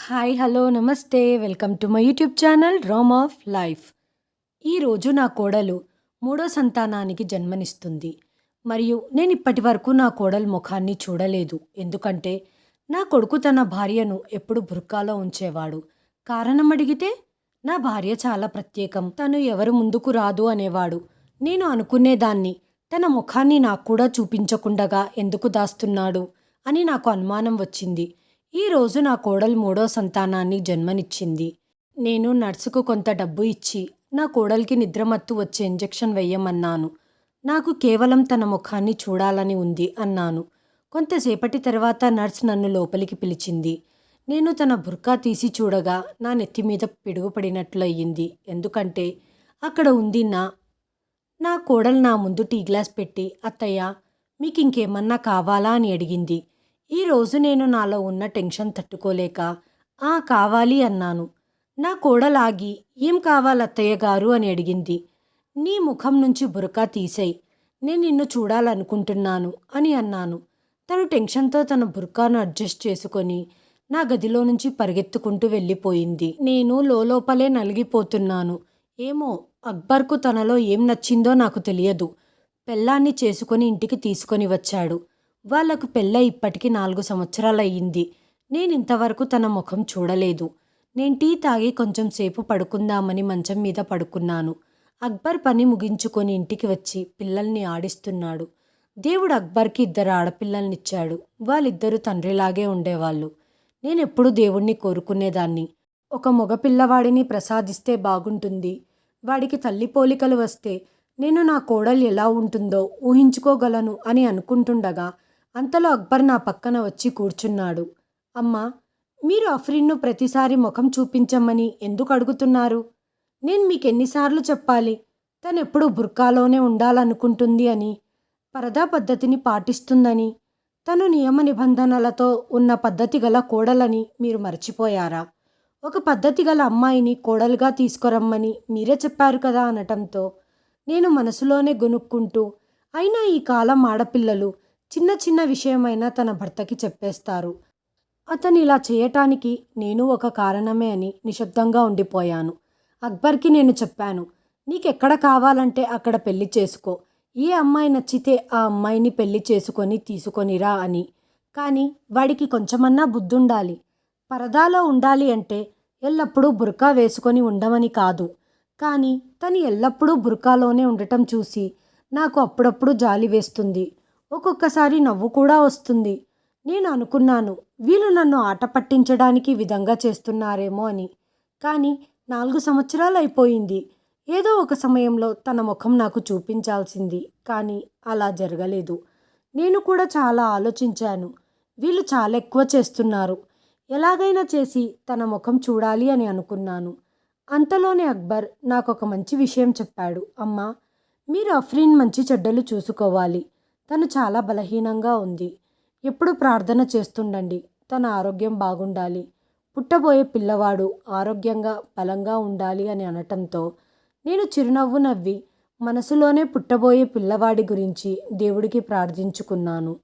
Hi hello నమస్తే welcome to my YouTube channel Ram of life. ఈరోజు నా కోడలు మూడో సంతానానికి జన్మనిస్తుంది. మరియు నేను ఇప్పటి వరకు నా కోడలు ముఖాన్ని చూడలేదు. ఎందుకంటే నా కొడుకు తన భార్యను ఎప్పుడు బుర్కాలో ఉంచేవాడు. కారణం అడిగితే నా భార్య చాలా ప్రత్యేకం, తను ఎవరు ముందుకు రాదు అనేవాడు. నేను అనుకునేదాన్ని, తన ముఖాన్ని నాకు కూడా చూపించకుండగా ఎందుకు దాస్తున్నాడు అని నాకు అనుమానం వచ్చింది. ఈరోజు నా కోడలు మూడో సంతానాన్ని జన్మనిచ్చింది. నేను నర్సుకు కొంత డబ్బు ఇచ్చి నా కోడలికి నిద్రమత్తు వచ్చే ఇంజెక్షన్ వెయ్యమన్నాను. నాకు కేవలం తన ముఖాన్ని చూడాలని ఉంది అన్నాను. కొంతసేపటి తర్వాత నర్స్ నన్ను లోపలికి పిలిచింది. నేను తన బుర్కా తీసి చూడగా నా నెత్తి మీద పిడుగుపడినట్లు అయ్యింది. ఎందుకంటే అక్కడ ఉంది నా కోడలు నా ముందు టీ గ్లాస్ పెట్టి, అత్తయ్య మీకు ఇంకేమన్నా కావాలా అని అడిగింది. ఈరోజు నేను నాలో ఉన్న టెన్షన్ తట్టుకోలేక కావాలి అన్నాను. నా కోడలాగి ఏం కావాలి అత్తయ్య గారు అని అడిగింది. నీ ముఖం నుంచి బురకా తీసేయ్, నేను నిన్ను చూడాలనుకుంటున్నాను అని అన్నాను. తను టెన్షన్తో తన బుర్కాను అడ్జస్ట్ చేసుకొని నా గదిలో నుంచి పరిగెత్తుకుంటూ వెళ్ళిపోయింది. నేను లోపలే నలిగిపోతున్నాను. ఏమో అక్బర్కు తనలో ఏం నచ్చిందో నాకు తెలియదు. పెళ్ళాన్ని చేసుకొని ఇంటికి తీసుకొని వచ్చాడు. వాళ్లకు పెళ్ళై ఇప్పటికి 4 సంవత్సరాలయ్యింది. నేనింతవరకు తన ముఖం చూడలేదు. నేను టీ తాగి కొంచెం సేపు పడుకుందామని మంచం మీద పడుకున్నాను. అక్బర్ పని ముగించుకొని ఇంటికి వచ్చి పిల్లల్ని ఆడిస్తున్నాడు. దేవుడు అక్బర్కి 2 ఆడపిల్లల్నిచ్చాడు. వాళ్ళిద్దరూ తండ్రిలాగే ఉండేవాళ్ళు. నేనెప్పుడు దేవుణ్ణి కోరుకునేదాన్ని, ఒక మగ పిల్లవాడిని ప్రసాదిస్తే బాగుంటుంది. వాడికి తల్లి పోలికలు వస్తే నేను నా కోడలు ఎలా ఉంటుందో ఊహించుకోగలను అని అనుకుంటుండగా అంతలో అక్బర్ నా పక్కన వచ్చి కూర్చున్నాడు. అమ్మా, మీరు అఫ్రీన్ను ప్రతిసారి ముఖం చూపించమని ఎందుకు అడుగుతున్నారు? నేను మీకెన్నిసార్లు చెప్పాలి? తనెప్పుడు బుర్కాలోనే ఉండాలనుకుంటుంది అని, పరదా పద్ధతిని పాటిస్తుందని, తను నియమ నిబంధనలతో ఉన్న పద్ధతి గల కోడలని మీరు మర్చిపోయారా? ఒక పద్ధతి గల అమ్మాయిని కోడలుగా తీసుకురమ్మని మీరే చెప్పారు కదా అనటంతో నేను మనసులోనే గొనుక్కుంటూ, అయినా ఈ కాలం ఆడపిల్లలు చిన్న చిన్న విషయమైనా తన భర్తకి చెప్పేస్తారు. అతను ఇలా చేయటానికి నేను ఒక కారణమే అని నిశ్శబ్దంగా ఉండిపోయాను. అక్బర్కి నేను చెప్పాను, నీకెక్కడ కావాలంటే అక్కడ పెళ్లి చేసుకో, ఏ అమ్మాయి నచ్చితే ఆ అమ్మాయిని పెళ్లి చేసుకొని తీసుకొనిరా అని. కానీ వాడికి కొంచెమన్నా బుద్ధుండాలి. పరదాలో ఉండాలి అంటే ఎల్లప్పుడూ బుర్కా వేసుకొని ఉండమని కాదు. కానీ తను ఎల్లప్పుడూ బుర్కాలోనే ఉండటం చూసి నాకు అప్పుడప్పుడు జాలి వేస్తుంది. ఒక్కొక్కసారి నవ్వు కూడా వస్తుంది. నేను అనుకున్నాను, వీళ్ళు నన్ను ఆట పట్టించడానికి విధంగా చేస్తున్నారేమో అని. కానీ 4 సంవత్సరాలు అయిపోయింది. ఏదో ఒక సమయంలో తన ముఖం నాకు చూపించాల్సింది. కానీ అలా జరగలేదు. నేను కూడా చాలా ఆలోచించాను. వీళ్ళు చాలా ఎక్కువ చేస్తున్నారు. ఎలాగైనా చేసి తన ముఖం చూడాలి అని అనుకున్నాను. అంతలోనే అక్బర్ నాకొక మంచి విషయం చెప్పాడు. అమ్మా, మీరు అఫ్రీన్ మంచి చెడ్డలు చూసుకోవాలి. తను చాలా బలహీనంగా ఉంది. ఎప్పుడు ప్రార్థన చేస్తుండండి. తన ఆరోగ్యం బాగుండాలి. పుట్టబోయే పిల్లవాడు ఆరోగ్యంగా బలంగా ఉండాలి అని అనటంతో నేను చిరునవ్వు నవ్వి మనసులోనే పుట్టబోయే పిల్లవాడి గురించి దేవుడికి ప్రార్థించుకున్నాను.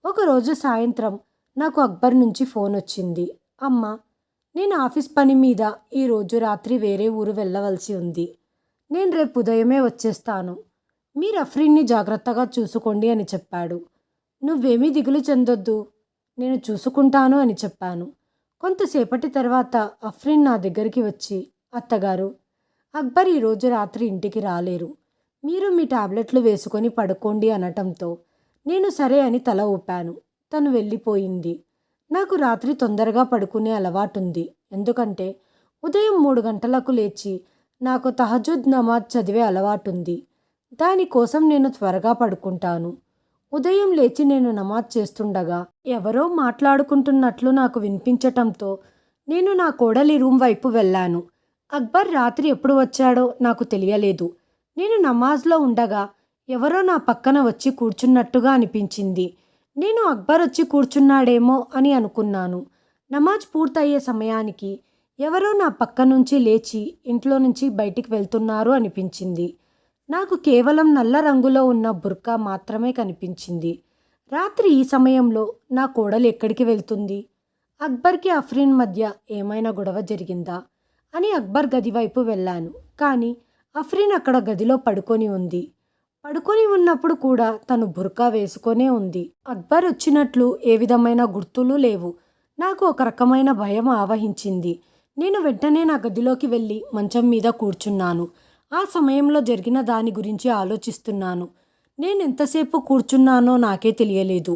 ఒకరోజు సాయంత్రం నాకు అక్బర్ నుంచి ఫోన్ వచ్చింది. అమ్మా, నేను ఆఫీస్ పని మీద ఈరోజు రాత్రి వేరే ఊరు వెళ్ళవలసి ఉంది. నేను రేపు ఉదయమే వచ్చేస్తాను. మీరు అఫ్రీన్ని జాగ్రత్తగా చూసుకోండి అని చెప్పాడు. నువ్వేమీ దిగులు చెందొద్దు, నేను చూసుకుంటాను అని చెప్పాను. కొంతసేపటి తర్వాత అఫ్రీన్ నా దగ్గరికి వచ్చి, అత్తగారు, అక్బర్ ఈరోజు రాత్రి ఇంటికి రాలేరు. మీరు మీ టాబ్లెట్లు వేసుకొని పడుకోండి అనటంతో నేను సరే అని తల ఊపాను. తను వెళ్ళిపోయింది. నాకు రాత్రి తొందరగా పడుకునే అలవాటుంది. ఎందుకంటే ఉదయం 3 గంటలకు లేచి నాకు తహజుద్ నమాజ్ చదివే అలవాటుంది. దానికోసం నేను త్వరగా పడుకుంటాను. ఉదయం లేచి నేను నమాజ్ చేస్తుండగా ఎవరో మాట్లాడుకుంటున్నట్లు నాకు వినిపించటంతో నేను నా కోడలి రూమ్ వైపు వెళ్ళాను. అక్బర్ రాత్రి ఎప్పుడు వచ్చాడో నాకు తెలియలేదు. నేను నమాజ్లో ఉండగా ఎవరో నా పక్కన వచ్చి కూర్చున్నట్టుగా అనిపించింది. నేను అక్బర్ వచ్చి కూర్చున్నాడేమో అని అనుకున్నాను. నమాజ్ పూర్తయ్యే సమయానికి ఎవరో నా పక్క నుంచి లేచి ఇంట్లో నుంచి బయటికి వెళ్తున్నారు అనిపించింది. నాకు కేవలం నల్ల రంగులో ఉన్న బుర్కా మాత్రమే కనిపించింది. రాత్రి ఈ సమయంలో నా కోడలు ఎక్కడికి వెళ్తుంది? అక్బర్కి అఫ్రీన్ మధ్య ఏమైనా గొడవ జరిగిందా అని అక్బర్ గది వైపు వెళ్ళాను. కానీ అఫ్రీన్ అక్కడ గదిలో పడుకొని ఉంది. పడుకొని ఉన్నప్పుడు కూడా తను బుర్కా వేసుకొనే ఉంది. అక్బర్ వచ్చినట్లు ఏ విధమైన గుర్తులు లేవు. నాకు ఒక రకమైన భయం ఆవహించింది. నేను వెంటనే నా గదిలోకి వెళ్ళి మంచం మీద కూర్చున్నాను. ఆ సమయంలో జరిగిన దాని గురించి ఆలోచిస్తున్నాను. నేను ఎంతసేపు కూర్చున్నానో నాకే తెలియలేదు.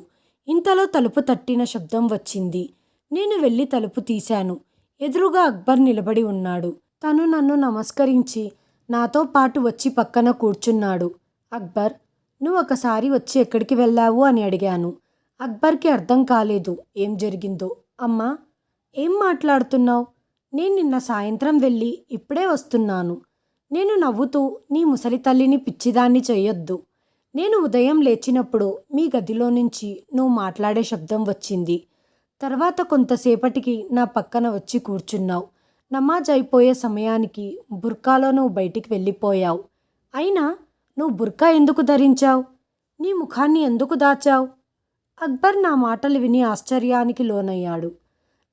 ఇంతలో తలుపు తట్టిన శబ్దం వచ్చింది. నేను వెళ్ళి తలుపు తీశాను. ఎదురుగా అక్బర్ నిలబడి ఉన్నాడు. తను నన్ను నమస్కరించి నాతో పాటు వచ్చి పక్కన కూర్చున్నాడు. అక్బర్, నువ్వు ఒకసారి వచ్చి ఎక్కడికి వెళ్ళావు అని అడిగాను. అక్బర్కి అర్థం కాలేదు ఏం జరిగిందో. అమ్మా, ఏం మాట్లాడుతున్నావు? నేను నిన్న సాయంత్రం వెళ్ళి ఇప్పుడే వస్తున్నాను. నేను నవ్వుతూ, నీ ముసలి తల్లిని పిచ్చిదాన్ని చెయ్యొద్దు. నేను ఉదయం లేచినప్పుడు మీ గదిలో నుంచి నువ్వు మాట్లాడే శబ్దం వచ్చింది. తర్వాత కొంతసేపటికి నా పక్కన వచ్చి కూర్చున్నావు. నమాజ్ అయిపోయే సమయానికి బుర్కాలో నువ్వు బయటికి వెళ్ళిపోయావు. అయినా నువ్వు బుర్కా ఎందుకు ధరించావు? నీ ముఖాన్ని ఎందుకు దాచావు? అక్బర్ నా మాటలు విని ఆశ్చర్యానికి లోనయ్యాడు.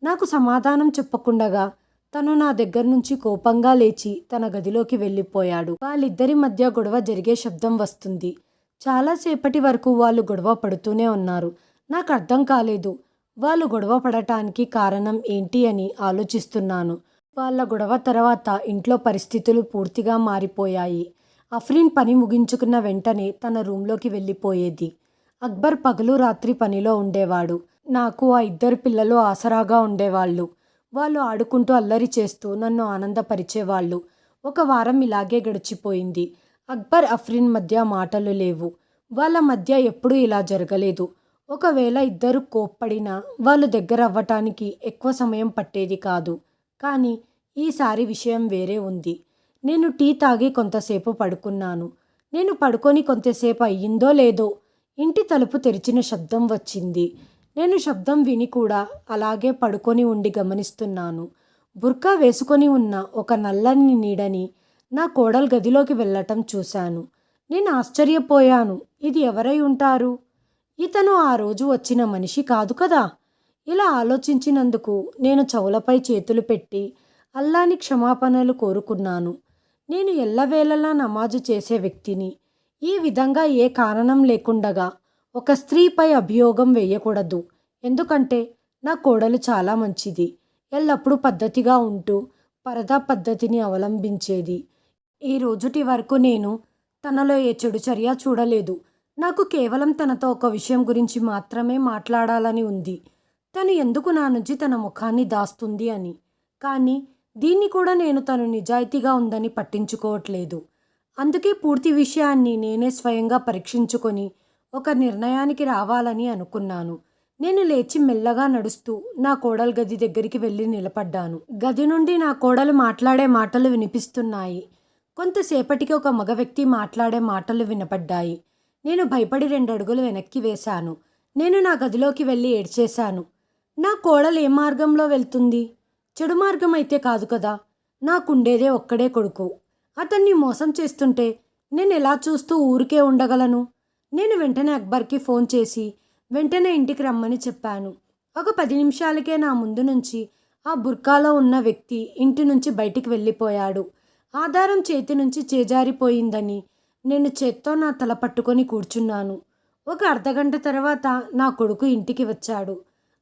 నాకు సమాధానం చెప్పకుండగా తను నా దగ్గర నుంచి కోపంగా లేచి తన గదిలోకి వెళ్ళిపోయాడు. వాళ్ళిద్దరి మధ్య గొడవ జరిగే శబ్దం వస్తుంది. చాలాసేపటి వరకు వాళ్ళు గొడవ పడుతూనే ఉన్నారు. నాకు అర్థం కాలేదు వాళ్ళు గొడవ పడటానికి కారణం ఏంటి అని ఆలోచిస్తున్నాను. వాళ్ళ గొడవ తర్వాత ఇంట్లో పరిస్థితులు పూర్తిగా మారిపోయాయి. అఫ్రీన్ పని ముగించుకున్న వెంటనే తన రూంలోకి వెళ్ళిపోయేది. అక్బర్ పగలు రాత్రి పనిలో ఉండేవాడు. నాకు ఆ ఇద్దరు పిల్లలు ఆసరాగా ఉండేవాళ్ళు. వాళ్ళు ఆడుకుంటూ అల్లరి చేస్తూ నన్ను ఆనందపరిచేవాళ్ళు. ఒక వారం ఇలాగే గడిచిపోయింది. అక్బర్ అఫ్రీన్ మధ్య మాటలు లేవు. వాళ్ళ మధ్య ఎప్పుడూ ఇలా జరగలేదు. ఒకవేళ ఇద్దరు కోప్పడినా వాళ్ళు దగ్గర అవ్వటానికి ఎక్కువ సమయం పట్టేది కాదు. కానీ ఈసారి విషయం వేరే ఉంది. నేను టీ తాగి కొంతసేపు పడుకున్నాను. నేను పడుకొని కొంతసేపు అయ్యిందో లేదో ఇంటి తలుపు తెరిచిన శబ్దం వచ్చింది. నేను శబ్దం విని కూడా అలాగే పడుకొని ఉండి గమనిస్తున్నాను. బుర్కా వేసుకొని ఉన్న ఒక నల్లని నీడని నా కోడలు గదిలోకి వెళ్ళటం చూశాను. నేను ఆశ్చర్యపోయాను. ఇది ఎవరై ఉంటారు? ఇతను ఆ రోజు వచ్చిన మనిషి కాదు కదా. ఇలా ఆలోచించినందుకు నేను చెవులపై చేతులు పెట్టి అల్లాని క్షమాపణలు కోరుకున్నాను. నేను ఎల్లవేళలా నమాజు చేసే వ్యక్తిని. ఈ విధంగా ఏ కారణం లేకుండగా ఒక స్త్రీపై అభియోగం వేయకూడదు. ఎందుకంటే నా కోడలు చాలా మంచిది. ఎల్లప్పుడూ పద్ధతిగా ఉంటూ పరదా పద్ధతిని అవలంబించేది. ఈ రోజుటి వరకు నేను తనలో ఏ చెడు చర్య చూడలేదు. నాకు కేవలం తనతో ఒక విషయం గురించి మాత్రమే మాట్లాడాలని ఉంది. తను ఎందుకు నా నుంచి తన ముఖాన్ని దాస్తుంది అని. కానీ దీన్ని కూడా నేను తను నిజాయితీగా ఉందని పట్టించుకోవట్లేదు. అందుకే పూర్తి విషయాన్ని నేనే స్వయంగా పరీక్షించుకొని ఒక నిర్ణయానికి రావాలని అనుకున్నాను. నేను లేచి మెల్లగా నడుస్తూ నా కోడలు గది దగ్గరికి వెళ్ళి నిలబడ్డాను. గది నుండి నా కోడలు మాట్లాడే మాటలు వినిపిస్తున్నాయి. కొంతసేపటికి ఒక మగ వ్యక్తి మాట్లాడే మాటలు వినపడ్డాయి. నేను భయపడి 2 అడుగులు వెనక్కి వేశాను. నేను నా గదిలోకి వెళ్ళి ఏడ్చేశాను. నా కోడలు ఏ మార్గంలో వెళ్తుంది? చెడు మార్గం అయితే కాదు కదా. నాకుండేదే ఒక్కడే కొడుకు. అతన్ని మోసం చేస్తుంటే నేను ఎలా చూస్తూ ఊరికే ఉండగలను? నేను వెంటనే అక్బర్కి ఫోన్ చేసి వెంటనే ఇంటికి రమ్మని చెప్పాను. ఒక 10 నిమిషాలకే నా ముందు నుంచి ఆ బుర్కాలో ఉన్న వ్యక్తి ఇంటి నుంచి బయటికి వెళ్ళిపోయాడు. ఆధారం చేతి నుంచి చేజారిపోయిందని నేను చేత్తో నా తల పట్టుకొని కూర్చున్నాను. ఒక అర్ధగంట తర్వాత నా కొడుకు ఇంటికి వచ్చాడు.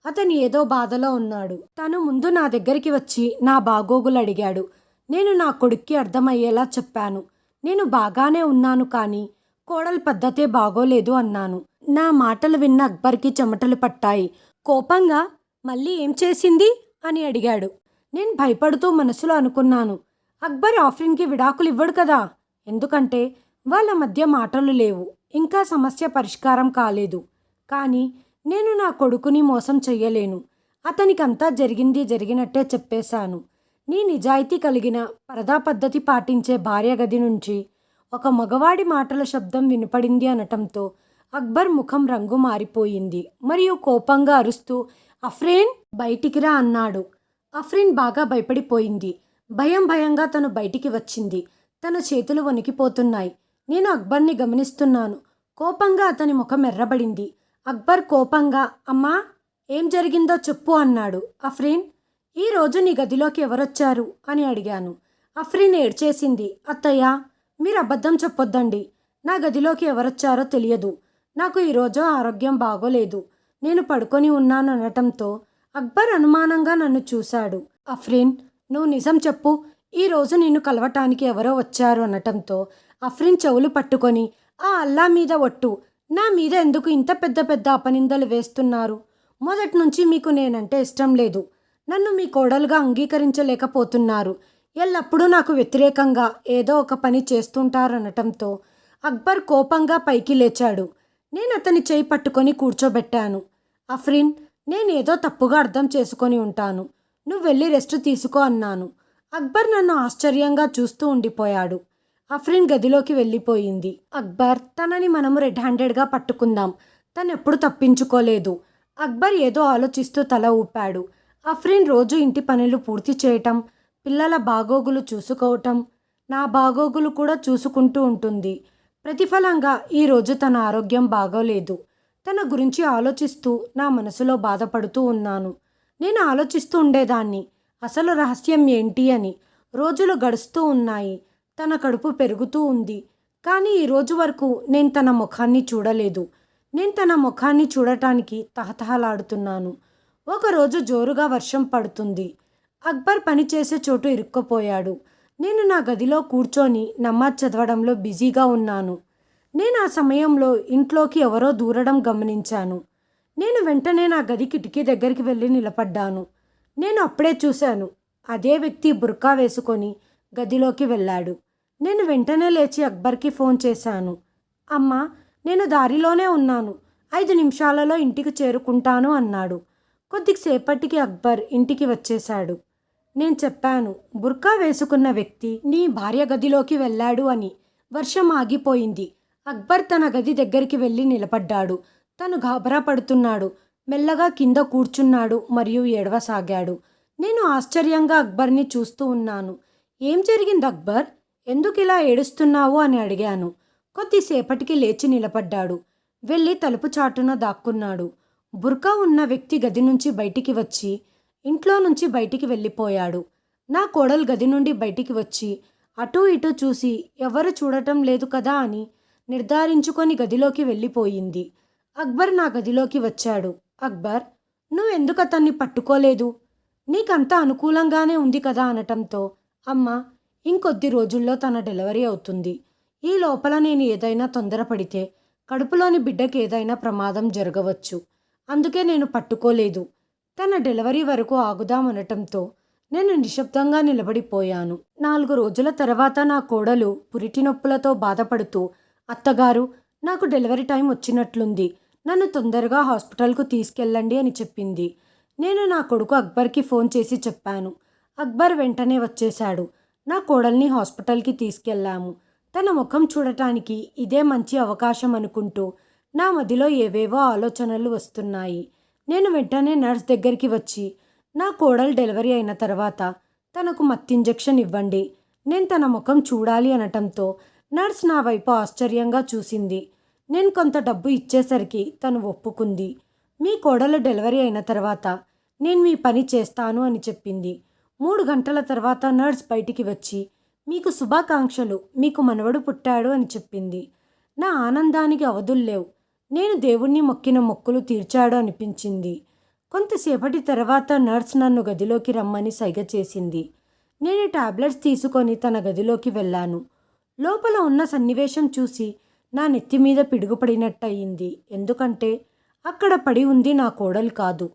అతను ఏదో బాధలో ఉన్నాడు. తను ముందు నా దగ్గరికి వచ్చి నా బాగోగులు అడిగాడు. నేను నా కొడుక్కి అర్థమయ్యేలా చెప్పాను. నేను బాగానే ఉన్నాను కానీ కోడలి పద్ధతే బాగోలేదు అన్నాను. నా మాటలు విన్న అక్బర్కి చెమటలు పట్టాయి. కోపంగా మళ్ళీ ఏం చేసింది అని అడిగాడు. నేను భయపడుతూ మనసులో అనుకున్నాను, అక్బర్ ఆఫ్రీన్కి విడాకులు ఇవ్వడు కదా. ఎందుకంటే వాళ్ళ మధ్య మాటలు లేవు. ఇంకా సమస్య పరిష్కారం కాలేదు. కానీ నేను నా కొడుకుని మోసం చెయ్యలేను. అతనికంతా జరిగినట్టే చెప్పేశాను. నీ నిజాయితీ కలిగిన పరదా పద్ధతి పాటించే భార్య గది నుంచి ఒక మగవాడి మాటల శబ్దం వినపడింది అనటంతో అక్బర్ ముఖం రంగు మారిపోయింది. మరియు కోపంగా అరుస్తూ అఫ్రీన్ బయటికి రా అన్నాడు. అఫ్రీన్ బాగా భయపడిపోయింది. భయంగా తను బయటికి వచ్చింది. తన చేతులు వణికిపోతున్నాయి. నేను అక్బర్ని గమనిస్తున్నాను. కోపంగా అతని ముఖం ఎర్రబడింది. అక్బర్ కోపంగా, అమ్మా ఏం జరిగిందో చెప్పు అన్నాడు. అఫ్రీన్, ఈరోజు నీ గదిలోకి ఎవరొచ్చారు అని అడిగాను. అఫ్రీన్ ఏడ్చేసింది. అత్తయ్య, మీరు అబద్ధం చెప్పొద్దండి. నా గదిలోకి ఎవరొచ్చారో తెలియదు. నాకు ఈరోజు ఆరోగ్యం బాగోలేదు. నేను పడుకొని ఉన్నాను అనటంతో అక్బర్ అనుమానంగా నన్ను చూశాడు. అఫ్రీన్, నువ్వు నిజం చెప్పు. ఈరోజు నిన్ను కలవటానికి ఎవరో వచ్చారు అనటంతో అఫ్రీన్ చెవులు పట్టుకొని, ఆ అల్లా మీద ఒట్టు, నా మీద ఎందుకు ఇంత పెద్ద పెద్ద అపనిందలు వేస్తున్నారు? మొదటి నుంచి మీకు నేనంటే ఇష్టం లేదు. నన్ను మీ కోడలుగా అంగీకరించలేకపోతున్నారు. ఎల్లప్పుడూ నాకు వ్యతిరేకంగా ఏదో ఒక పని చేస్తుంటారనటంతో అక్బర్ కోపంగా పైకి లేచాడు. నేను అతని చేయి పట్టుకొని కూర్చోబెట్టాను. అఫ్రీన్, నేనేదో తప్పుగా అర్థం చేసుకొని ఉంటాను. నువ్వు వెళ్ళి రెస్ట్ తీసుకో అన్నాను. అక్బర్ నన్ను ఆశ్చర్యంగా చూస్తూ ఉండిపోయాడు. అఫ్రీన్ గదిలోకి వెళ్ళిపోయింది. అక్బర్, తనని మనము రెడ్ హ్యాండెడ్గా పట్టుకుందాం. తనెప్పుడు తప్పించుకోలేదు. అక్బర్ ఏదో ఆలోచిస్తూ తల ఊపాడు. అఫ్రీన్ రోజు ఇంటి పనులు పూర్తి చేయటం, పిల్లల బాగోగులు చూసుకోవటం, నా బాగోగులు కూడా చూసుకుంటూ ఉంటుంది. ప్రతిఫలంగా ఈరోజు తన ఆరోగ్యం బాగోలేదు. తన గురించి ఆలోచిస్తూ నా మనసులో బాధపడుతూ ఉన్నాను. నేను ఆలోచిస్తూ ఉండేదాన్ని, అసలు రహస్యం ఏంటి అని. రోజులు గడుస్తూ ఉన్నాయి. తన కడుపు పెరుగుతూ ఉంది. కానీ ఈరోజు వరకు నేను తన ముఖాన్ని చూడలేదు. నేను తన ముఖాన్ని చూడటానికి తహతహలాడుతున్నాను. ఒకరోజు జోరుగా వర్షం పడుతుంది. అక్బర్ పనిచేసే చోటు ఇరుక్కుపోయాడు. నేను నా గదిలో కూర్చొని నమాజ్ చదవడంలో బిజీగా ఉన్నాను. నేను ఆ సమయంలో ఇంట్లోకి ఎవరో దూరడం గమనించాను. నేను వెంటనే నా గది కిటికీ దగ్గరికి వెళ్ళి నిలబడ్డాను. నేను అప్పుడే చూశాను, అదే వ్యక్తి బుర్కా వేసుకొని గదిలోకి వెళ్ళాడు. నేను వెంటనే లేచి అక్బర్కి ఫోన్ చేశాను. అమ్మా, నేను దారిలోనే ఉన్నాను. 5 నిమిషాలలో ఇంటికి చేరుకుంటాను అన్నాడు. కొద్దిసేపటికి అక్బర్ ఇంటికి వచ్చేశాడు. నేను చెప్పాను, బుర్కా వేసుకున్న వ్యక్తి నీ భార్య గదిలోకి వెళ్ళాడు అని. వర్షం ఆగిపోయింది. అక్బర్ తన గది దగ్గరికి వెళ్ళి నిలబడ్డాడు. తను గాబరా పడుతున్నాడు. మెల్లగా కింద కూర్చున్నాడు మరియు ఏడవసాగాడు. నేను ఆశ్చర్యంగా అక్బర్ని చూస్తూ ఉన్నాను. ఏం జరిగింది అక్బర్? ఎందుకు ఇలా ఏడుస్తున్నావు అని అడిగాను. కొద్దిసేపటికి లేచి నిలబడ్డాడు. వెళ్ళి తలుపు చాటున దాక్కున్నాడు. బుర్కా ఉన్న వ్యక్తి గది నుంచి బయటికి వచ్చి ఇంట్లో నుంచి బయటికి వెళ్ళిపోయాడు. నా కోడలు గది నుండి బయటికి వచ్చి అటూ ఇటూ చూసి ఎవరు చూడటం లేదు కదా అని నిర్ధారించుకొని గదిలోకి వెళ్ళిపోయింది. అక్బర్ నా గదిలోకి వచ్చాడు. అక్బర్, నువ్వెందుకు అతన్ని పట్టుకోలేదు? నీకంతా అనుకూలంగానే ఉంది కదా అనటంతో, అమ్మ, ఇంకొద్ది రోజుల్లో తన డెలివరీ అవుతుంది. ఈ లోపల నేను ఏదైనా తొందరపడితే కడుపులోని బిడ్డకి ఏదైనా ప్రమాదం జరగవచ్చు. అందుకే నేను పట్టుకోలేదు. తన డెలివరీ వరకు ఆగుదామనటంతో నేను నిశ్శబ్దంగా నిలబడిపోయాను. 4 రోజుల తర్వాత నా కోడలు పురిటి నొప్పులతో బాధపడుతూ, అత్తగారు, నాకు డెలివరీ టైం వచ్చినట్లుంది. నన్ను తొందరగా హాస్పిటల్కు తీసుకెళ్ళండి అని చెప్పింది. నేను నా కొడుకు అక్బర్కి ఫోన్ చేసి చెప్పాను. అక్బర్ వెంటనే వచ్చేశాడు. నా కోడల్ని హాస్పిటల్కి తీసుకెళ్ళాము. తన ముఖం చూడటానికి ఇదే మంచి అవకాశం అనుకుంటూ నా మదిలో ఏవేవో ఆలోచనలు వస్తున్నాయి. నేను వెంటనే నర్స్ దగ్గరికి వచ్చి, నా కోడలు డెలివరీ అయిన తర్వాత తనకు మత్తు ఇంజెక్షన్ ఇవ్వండి, నేను తన ముఖం చూడాలి అనటంతో నర్స్ నా వైపు ఆశ్చర్యంగా చూసింది. నేను కొంత డబ్బు ఇచ్చేసరికి తను ఒప్పుకుంది. మీ కోడలు డెలివరీ అయిన తర్వాత నేను మీ పని చేస్తాను అని చెప్పింది. 3 గంటల తర్వాత నర్స్ బయటికి వచ్చి, మీకు శుభాకాంక్షలు, మీకు మనవడు పుట్టాడు అని చెప్పింది. నా ఆనందానికి అవధుల్లేవు. నేను దేవుణ్ణి మొక్కిన మొక్కులు తీర్చాడు అనిపించింది. కొంతసేపటి తర్వాత నర్స్ నన్ను గదిలోకి రమ్మని సైగ చేసింది. నేను టాబ్లెట్స్ తీసుకొని తన గదిలోకి వెళ్ళాను. లోపల ఉన్న సన్నివేశం చూసి నా నెత్తి మీద పిడుగుపడినట్టయింది. ఎందుకంటే అక్కడ పడి ఉంది నా కోడలు కాదు.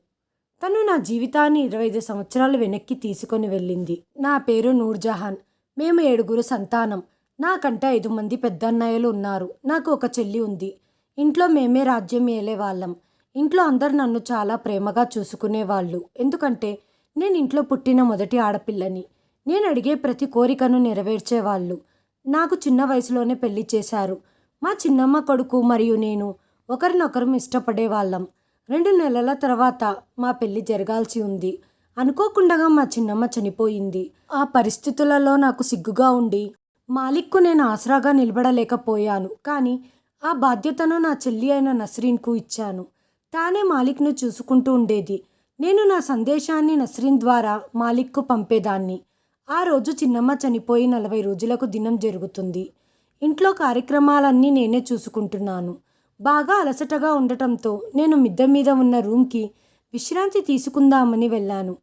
తను నా జీవితాన్ని 25 సంవత్సరాలు వెనక్కి తీసుకొని వెళ్ళింది. నా పేరు నూర్జహాన్. మేము 7 సంతానం. నాకంటే 5 మంది పెద్దన్నయ్యలు ఉన్నారు. నాకు ఒక చెల్లి ఉంది. ఇంట్లో మేమే రాజ్యం ఏలేవాళ్ళం. ఇంట్లో అందరు నన్ను చాలా ప్రేమగా చూసుకునేవాళ్ళు. ఎందుకంటే నేను ఇంట్లో పుట్టిన మొదటి ఆడపిల్లని. నేను అడిగే ప్రతి కోరికను నెరవేర్చేవాళ్ళు. నాకు చిన్న వయసులోనే పెళ్లి చేశారు. మా చిన్నమ్మ కొడుకు మరియు నేను ఒకరినొకరం ఇష్టపడేవాళ్ళం. 2 నెలల తర్వాత మా పెళ్లి జరగాల్సి ఉంది. అనుకోకుండా మా చిన్నమ్మ చనిపోయింది. ఆ పరిస్థితులలో నాకు సిగ్గుగా ఉండి మాలిక్కు నేను ఆసరాగా నిలబడలేకపోయాను. కానీ ఆ బాధ్యతను నా చెల్లి అయిన నస్రీన్కు ఇచ్చాను. తానే మాలిక్ను చూసుకుంటూ ఉండేది. నేను నా సందేశాన్ని నస్రీన్ ద్వారా మాలిక్కు పంపేదాన్ని. ఆ రోజు చిన్నమ్మ చనిపోయి 40 రోజులకు దినం జరుగుతుంది. ఇంట్లో కార్యక్రమాలన్నీ నేనే చూసుకుంటున్నాను. బాగా అలసటగా ఉండటంతో నేను మిద్దె మీద ఉన్న రూమ్కి విశ్రాంతి తీసుకుందామని వెళ్ళాను.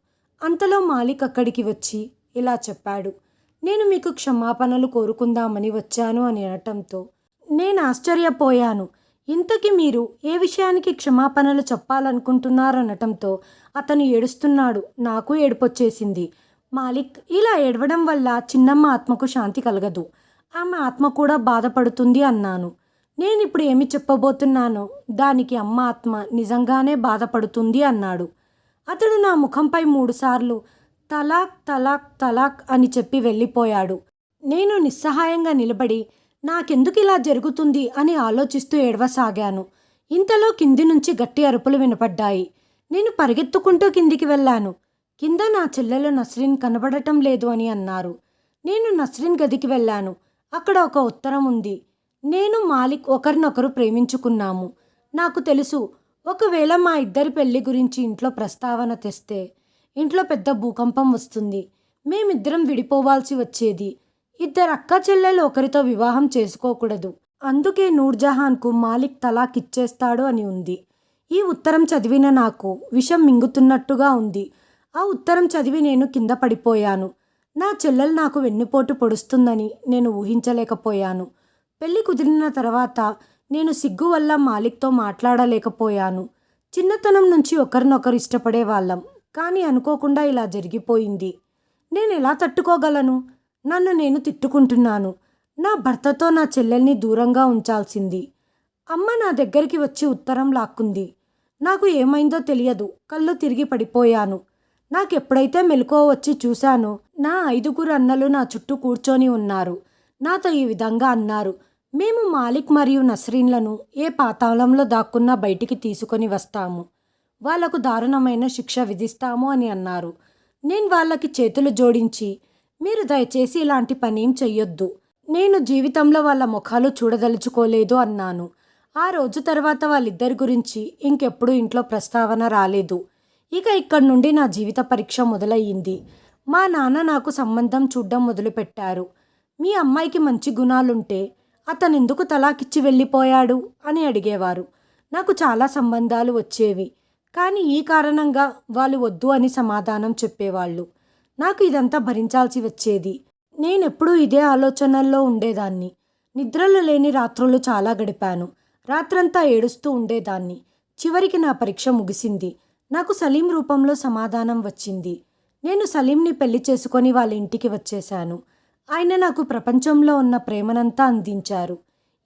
అంతలో మాలిక్ అక్కడికి వచ్చి ఇలా చెప్పాడు. నేను మీకు క్షమాపణలు కోరుకుందామని వచ్చాను అని అనటంతో నేను ఆశ్చర్యపోయాను. ఇంతకీ మీరు ఏ విషయానికి క్షమాపణలు చెప్పాలనుకుంటున్నారనటంతో అతను ఏడుస్తున్నాడు. నాకు ఏడుపొచ్చేసింది. మాలిక్, ఇలా ఏడవడం వల్ల చిన్నమ్మ ఆత్మకు శాంతి కలగదు. ఆమె ఆత్మ కూడా బాధపడుతుంది అన్నాను. నేనిప్పుడు ఏమి చెప్పబోతున్నానో దానికి అమ్మ ఆత్మ నిజంగానే బాధపడుతుంది అన్నాడు. అతడు నా ముఖంపై 3 సార్లు తలాక్ తలాక్ తలాక్ అని చెప్పి వెళ్ళిపోయాడు. నేను నిస్సహాయంగా నిలబడి నాకెందుకు ఇలా జరుగుతుంది అని ఆలోచిస్తూ ఏడవసాగాను. ఇంతలో కింది నుంచి గట్టి అరుపులు వినపడ్డాయి. నేను పరిగెత్తుకుంటూ కిందికి వెళ్ళాను. కింద నా చెల్లెలు నస్రీన్ కనబడటం లేదు అని అన్నారు. నేను నస్రీన్ గదికి వెళ్ళాను. అక్కడ ఒక ఉత్తరం ఉంది. నేను మాలిక్ ఒకరినొకరు ప్రేమించుకున్నాము. నాకు తెలుసు, ఒకవేళ మా ఇద్దరి పెళ్లి గురించి ఇంట్లో ప్రస్తావన తెస్తే ఇంట్లో పెద్ద భూకంపం వస్తుంది. మేమిద్దరం విడిపోవాల్సి వచ్చేది. ఇద్దరు అక్క చెల్లెలు ఒకరితో వివాహం చేసుకోకూడదు. అందుకే నూర్జహాన్కు మాలిక్ తలాక్ ఇచ్చేస్తాడు అని ఉంది. ఈ ఉత్తరం చదివిన నాకు విషం మింగుతున్నట్టుగా ఉంది. ఆ ఉత్తరం చదివి నేను కింద పడిపోయాను. నా చెల్లెలు నాకు వెన్నుపోటు పొడుస్తుందని నేను ఊహించలేకపోయాను. పెళ్లి కుదిరిన తర్వాత నేను సిగ్గు వల్ల మాలిక్తో మాట్లాడలేకపోయాను. చిన్నతనం నుంచి ఒకరినొకరు ఇష్టపడే వాళ్ళం. కానీ అనుకోకుండా ఇలా జరిగిపోయింది. నేను ఎలా తట్టుకోగలను? నన్ను నేను తిట్టుకుంటున్నాను. నా భర్తతో నా చెల్లెల్ని దూరంగా ఉంచాల్సింది. అమ్మ నా దగ్గరికి వచ్చి ఉత్తరం లాక్కుంది. నాకు ఏమైందో తెలియదు. కళ్ళు తిరిగి పడిపోయాను. నాకెప్పుడైతే మెలకువ వచ్చి చూశానో నా 5 అన్నలు నా చుట్టూ కూర్చొని ఉన్నారు. నాతో ఈ విధంగా అన్నారు. మేము మాలిక్ మరియు నస్రీన్లను ఏ పాతాళంలో దాక్కున్నా బయటికి తీసుకొని వస్తాము. వాళ్లకు దారుణమైన శిక్ష విధిస్తాము అని అన్నారు. నేను వాళ్ళకి చేతులు జోడించి, మీరు దయచేసి ఇలాంటి పనేం చెయ్యొద్దు. నేను జీవితంలో వాళ్ళ ముఖాలు చూడదలుచుకోలేదు అన్నాను. ఆ రోజు తర్వాత వాళ్ళిద్దరి గురించి ఇంకెప్పుడు ఇంట్లో ప్రస్తావన రాలేదు. ఇక ఇక్కడి నుండి నా జీవిత పరీక్ష మొదలయ్యింది. మా నాన్న నాకు సంబంధం చూడ్డం మొదలుపెట్టారు. మీ అమ్మాయికి మంచి గుణాలుంటే అతనెందుకు తలాకిచ్చి వెళ్ళిపోయాడు అని అడిగేవారు. నాకు చాలా సంబంధాలు వచ్చేవి. కానీ ఈ కారణంగా వాళ్ళు వద్దు అని సమాధానం చెప్పేవాళ్ళు. నాకు ఇదంతా భరించాల్సి వచ్చేది. నేనెప్పుడూ ఇదే ఆలోచనల్లో ఉండేదాన్ని. నిద్రలు లేని రాత్రులు చాలా గడిపాను. రాత్రంతా ఏడుస్తూ ఉండేదాన్ని. చివరికి నా పరీక్ష ముగిసింది. నాకు సలీం రూపంలో సమాధానం వచ్చింది. నేను సలీంని పెళ్లి చేసుకొని వాళ్ళ ఇంటికి వచ్చేశాను. ఆయన నాకు ప్రపంచంలో ఉన్న ప్రేమనంతా అందించారు.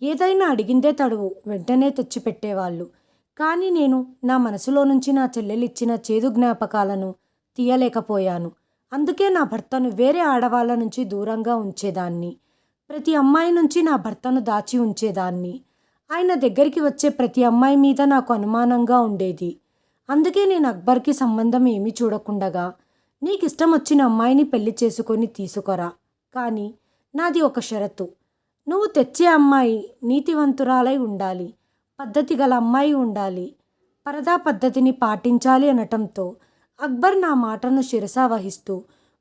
ఏదైనా అడిగిందే తడువు వెంటనే తెచ్చిపెట్టేవాళ్ళు. కానీ నేను నా మనసులో నుంచి నా చెల్లెలిచ్చిన చేదు జ్ఞాపకాలను తీయలేకపోయాను. అందుకే నా భర్తను వేరే ఆడవాళ్ళ నుంచి దూరంగా ఉంచేదాన్ని. ప్రతి అమ్మాయి నుంచి నా భర్తను దాచి ఉంచేదాన్ని. ఆయన దగ్గరికి వచ్చే ప్రతి అమ్మాయి మీద నాకు అనుమానంగా ఉండేది. అందుకే నేను అక్బర్కి సంబంధం ఏమీ చూడకుండగా, నీకిష్టం వచ్చిన అమ్మాయిని పెళ్లి చేసుకొని తీసుకురా, కానీ నాది ఒక షరతు. నువ్వు తెచ్చే అమ్మాయి నీతివంతురాలై ఉండాలి, పద్ధతి గల అమ్మాయి ఉండాలి, పరదా పద్ధతిని పాటించాలి అనటంతో అక్బర్ నా మాటను శిరసా వహిస్తూ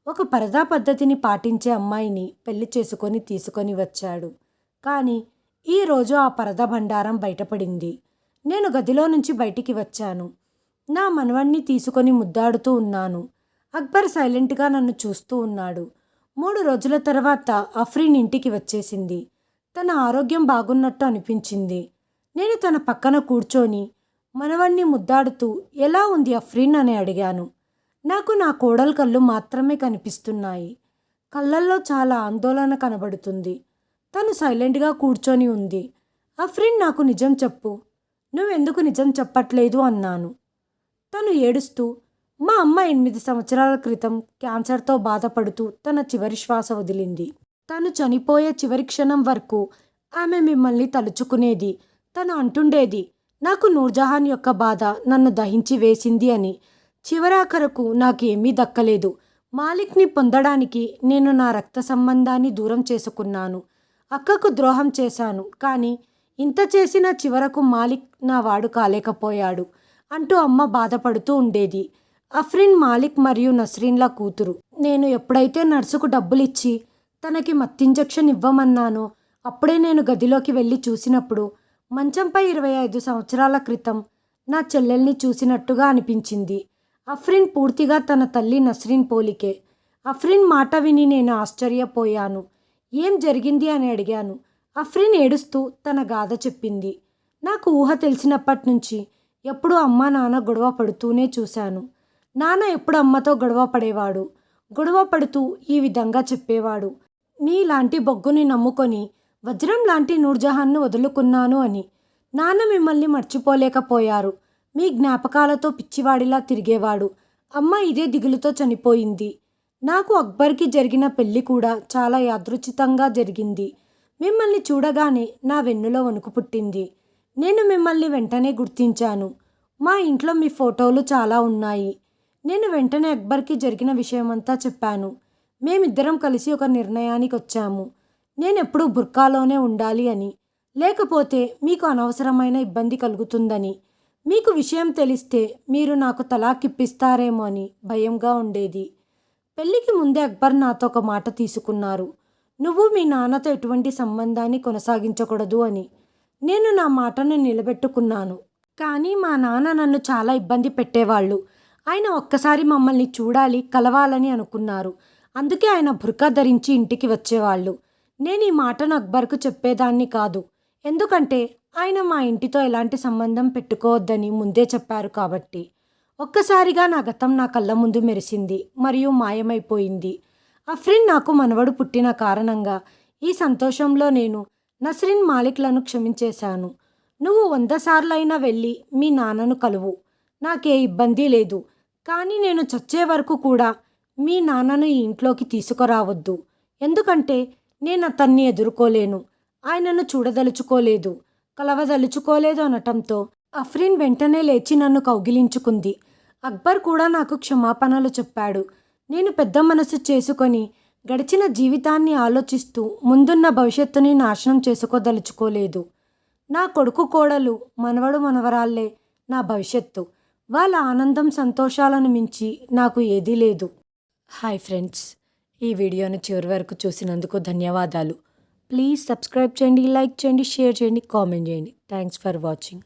ఒక పరదా పద్ధతిని పాటించే అమ్మాయిని పెళ్లి చేసుకొని తీసుకొని వచ్చాడు. కానీ ఈరోజు ఆ పరదా బండారం బయటపడింది. నేను గదిలో నుంచి బయటికి వచ్చాను. నా మనవణ్ణి తీసుకొని ముద్దాడుతూ ఉన్నాను. అక్బర్ సైలెంట్గా నన్ను చూస్తూ ఉన్నాడు. 3 రోజుల తర్వాత అఫ్రీన్ ఇంటికి వచ్చేసింది. తన ఆరోగ్యం బాగున్నట్టు అనిపించింది. నేను తన పక్కన కూర్చొని మనవణ్ణి ముద్దాడుతూ ఎలా ఉంది అఫ్రీన్ అని అడిగాను. నాకు నా కోడలు కళ్ళు మాత్రమే కనిపిస్తున్నాయి. కళ్ళల్లో చాలా ఆందోళన కనబడుతుంది. తను సైలెంట్గా కూర్చొని ఉంది. అఫ్రీన్, నాకు నిజం చెప్పు, నువ్వెందుకు నిజం చెప్పట్లేదు అన్నాను. తను ఏడుస్తూ, మా అమ్మ 8 సంవత్సరాల క్రితం క్యాన్సర్తో బాధపడుతూ తన చివరి శ్వాస వదిలింది. తను చనిపోయే చివరి క్షణం వరకు ఆమె మిమ్మల్ని తలుచుకునేది. తను అంటుండేది, నాకు నూర్జహాన్ యొక్క బాధ నన్ను దహించి వేసింది అని. చివరాఖరకు నాకు ఏమీ దక్కలేదు. మాలిక్ని పొందడానికి నేను నా రక్త సంబంధాన్ని దూరం చేసుకున్నాను. అక్కకు ద్రోహం చేశాను. కానీ ఇంత చేసిన చివరకు మాలిక్ నా వాడు కాలేకపోయాడు. అంటూ అమ్మ బాధపడుతూ ఉండేది. అఫ్రిన్ మాలిక్ మరియు నస్రీన్ల కూతురు. నేను ఎప్పుడైతే నర్సుకు డబ్బులిచ్చి తనకి మత్తింజెక్షన్ ఇవ్వమన్నానో అప్పుడే నేను గదిలోకి వెళ్ళి చూసినప్పుడు మంచంపై 25 సంవత్సరాల క్రితం నా చెల్లెల్ని చూసినట్టుగా అనిపించింది. అఫ్రిన్ పూర్తిగా తన తల్లి నస్రీన్ పోలికే. అఫ్రిన్ మాట విని నేను ఆశ్చర్యపోయాను. ఏం జరిగింది అని అడిగాను. అఫ్రిన్ ఏడుస్తూ తన గాథ చెప్పింది. నాకు ఊహ తెలిసినప్పటి నుంచి ఎప్పుడూ అమ్మ నాన్న గొడవ పడుతూనే చూశాను. నాన్న ఎప్పుడు అమ్మతో గొడవ పడేవాడు. గొడవ పడుతూ ఈ విధంగా చెప్పేవాడు, నీలాంటి బొగ్గుని నమ్ముకొని వజ్రం లాంటి నూర్జహాన్ను వదులుకున్నాను అని. నాన్న మిమ్మల్ని మర్చిపోలేకపోయారు. మీ జ్ఞాపకాలతో పిచ్చివాడిలా తిరిగేవాడు. అమ్మ ఇదే దిగులుతో చనిపోయింది. నాకు అక్బర్కి జరిగిన పెళ్లి కూడా చాలా యాదృచ్ఛికంగా జరిగింది. మిమ్మల్ని చూడగానే నా వెన్నులో వణుకు పుట్టింది. నేను మిమ్మల్ని వెంటనే గుర్తించాను. మా ఇంట్లో మీ ఫోటోలు చాలా ఉన్నాయి. నేను వెంటనే అక్బర్కి జరిగిన విషయమంతా చెప్పాను. మేమిద్దరం కలిసి ఒక నిర్ణయానికి వచ్చాము. నేనెప్పుడూ బుర్కాలోనే ఉండాలి అని, లేకపోతే మీకు అనవసరమైన ఇబ్బంది కలుగుతుందని. మీకు విషయం తెలిస్తే మీరు నాకు తలాకిప్పిస్తారేమో అని భయంగా ఉండేది. పెళ్లికి ముందే అక్బర్ నాతో ఒక మాట తీసుకున్నారు. నువ్వు మీ నాన్నతో ఎటువంటి సంబంధాన్ని కొనసాగించకూడదు అని. నేను నా మాటను నిలబెట్టుకున్నాను. కానీ మా నాన్న నన్ను చాలా ఇబ్బంది పెట్టేవాళ్ళు. ఆయన ఒక్కసారి మమ్మల్ని చూడాలి, కలవాలని అనుకున్నారు. అందుకే ఆయన బుర్కా ధరించి ఇంటికి వచ్చేవాళ్ళు. నేను ఈ మాటను అక్బర్కు చెప్పేదాన్ని కాదు. ఎందుకంటే ఆయన మా ఇంటితో ఎలాంటి సంబంధం పెట్టుకోవద్దని ముందే చెప్పారు కాబట్టి. ఒక్కసారిగా నా గతం నా కళ్ళ ముందు మెరిసింది మరియు మాయమైపోయింది. అఫ్రిన్ నాకు మనవడు పుట్టిన కారణంగా ఈ సంతోషంలో నేను నస్రిన్ మాలిక్లను క్షమించేశాను. నువ్వు 100 సార్లైనా వెళ్ళి మీ నాన్నను కలువు, నాకే ఇబ్బంది లేదు. కానీ నేను చచ్చే వరకు కూడా మీ నాన్నను ఈ ఇంట్లోకి తీసుకురావద్దు. ఎందుకంటే నేను అతన్ని ఎదుర్కోలేను, ఆయనను చూడదలుచుకోలేదు, కలవదలుచుకోలేదు అనటంతో అఫ్రిన్ వెంటనే లేచి నన్ను కౌగిలించుకుంది. అక్బర్ కూడా నాకు క్షమాపణలు చెప్పాడు. నేను పెద్ద మనసు చేసుకొని గడిచిన జీవితాన్ని ఆలోచిస్తూ ముందున్న భవిష్యత్తుని నాశనం చేసుకోదలుచుకోలేదు. నా కొడుకు కోడలు, మనవడు మనవరాళ్లే నా భవిష్యత్తు. వాళ్ళ ఆనందం సంతోషాలను మించి నాకు ఏదీ లేదు. హాయ్ ఫ్రెండ్స్, ఈ వీడియోను చివరి వరకు చూసినందుకు ధన్యవాదాలు. ప్లీజ్ సబ్స్క్రైబ్ చేయండి, లైక్ చేయండి, షేర్ చేయండి, కామెంట్ చేయండి. Thanks for watching.